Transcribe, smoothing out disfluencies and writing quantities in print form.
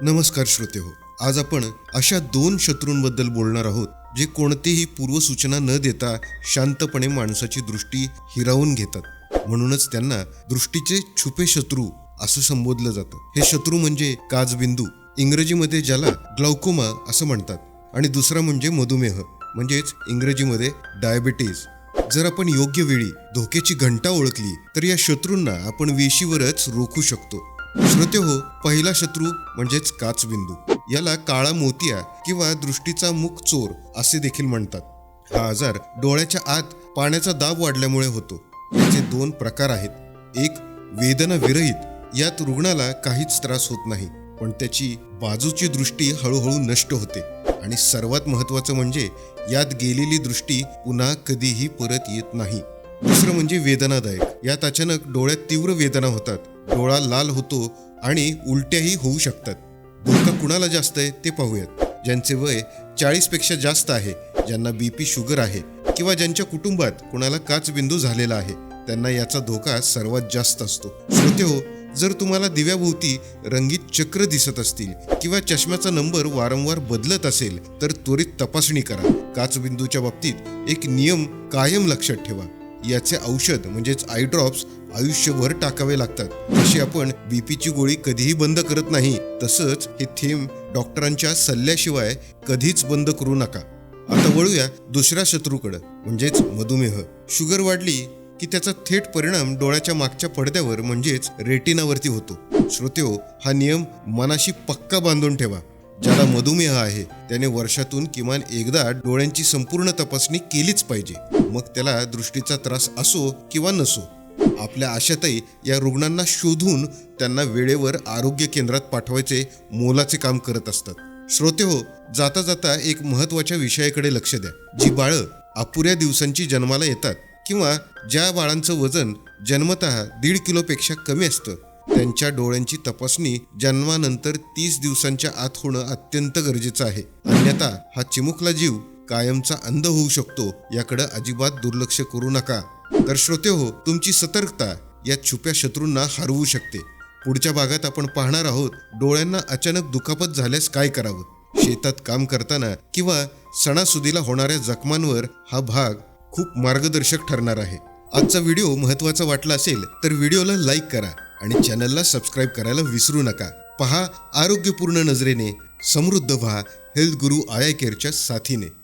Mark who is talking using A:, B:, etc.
A: नमस्कार श्रोतेहो, आज आपण अशा दोन शत्रूंबद्दल बोलणार आहोत जे कोणतीही पूर्वसूचना न देता शांतपणे माणसाची दृष्टी हिरावून घेतात. म्हणूनच त्यांना दृष्टीचे छुपे शत्रू असं संबोधलं जातं. हे शत्रू म्हणजे काचबिंदू, इंग्रजीमध्ये ज्याला ग्लाउकोमा असं म्हणतात, आणि दुसरा म्हणजे मधुमेह, म्हणजेच इंग्रजीमध्ये डायबिटीज. जर आपण योग्य वेळी धोक्याची घंटा ओळखली तर या शत्रूंना आपण वेशीवरच रोखू शकतो. श्रोतेहो, पहिला शत्रू म्हणजेच काचबिंदू. याला काळा मोतिया किंवा दृष्टीचा मुख चोर असे देखील म्हणतात. हा आजार डोळ्याच्या आत पाण्याचा दाब वाढल्यामुळे होतो. याचे दोन प्रकार आहेत. एक वेदना विरहित, यात रुग्णाला काहीच त्रास होत नाही, पण त्याची बाजूची दृष्टी हळूहळू नष्ट होते. आणि सर्वात महत्त्वाचं म्हणजे यात गेलेली दृष्टी पुन्हा कधीही परत येत नाही. दुसरं म्हणजे वेदनादायक. यात अचानक डोळ्यात तीव्र वेदना होतात, डोळा लाल होतो आणि उलट्याही होऊ शकतात. धोका कुणाला जास्त आहे ते पाहूयात. ज्यांचे वय 40 पेक्षा जास्त आहे, ज्यांना BP शुगर आहे, किंवा ज्यांच्या कुटुंबात कुणाला काचबिंदू झालेला आहे, त्यांना याचा धोका सर्वात जास्त असतो. श्रोतेहो, जर तुम्हाला दिव्याभोवती रंगीत चक्र दिसत असतील किंवा चष्म्याचा नंबर वारंवार बदलत असेल तर त्वरित तपासणी करा. काचबिंदूच्या बाबतीत एक नियम कायम लक्षात ठेवा. याचे औषध म्हणजेच आय ड्रॉप्स आयुष्यभर टाकावे लागतात. जशी आपण BPची गोळी कधीही बंद करत नाही, तसंच हे थेंब डॉक्टरांच्या सल्ल्याशिवाय कधीच बंद करू नका. आता वळूया दुसऱ्या शत्रूकडे, म्हणजेच मधुमेह. शुगर वाढली की त्याचा थेट परिणाम डोळ्याच्या मागच्या पडद्यावर म्हणजेच रेटिनावरती होतो. श्रोतेहो, हा नियम मनाशी पक्का बांधून ठेवा. ज्याला मधुमेह आहे त्याने वर्षातून किमान एकदा डोळ्यांची संपूर्ण तपासणी केलीच पाहिजे, मग त्याला दृष्टीचा त्रास असो किंवा नसो. आपल्या आशाताई या रुग्णांना शोधून त्यांना वेळेवर आरोग्य केंद्रात पाठवायचे मोलाचे काम करत असतात. श्रोतेहो, जाता जाता एक महत्त्वाच्या विषयाकडे लक्ष द्या. जी बाळं अपुऱ्या दिवसांची जन्माला येतात किंवा ज्या बाळांचं वजन जन्मतः 1.5 किलोपेक्षा कमी असतं, त्यांच्या डोळ्यांची तपासणी जन्मानंतर 30 दिवसांच्या आत होणं अत्यंत गरजेचं आहे. अन्यथा हा चिमुकला जीव कायमचा अंध होऊ शकतो. याकडे अजिबात दुर्लक्ष करू नका. तर श्रोतेहो, तुमची सतर्कता या छुप्या शत्रूंना हरवू शकते. पुढच्या भागात आपण पाहणार आहोत डोळ्यांना अचानक दुखापत झाल्यास काय करावं. शेतात काम करताना किंवा सणासुदीला होणाऱ्या जखमांवर हा भाग खूप मार्गदर्शक ठरणार आहे. आजचा व्हिडिओ महत्त्वाचा वाटला असेल तर व्हिडिओला लाईक करा आणि चॅनलला सबस्क्राईब करायला विसरू नका. पहा आरोग्यपूर्ण नजरेने, समृद्ध व्हा हेल्थ गुरु आय केअरच्या साथीने.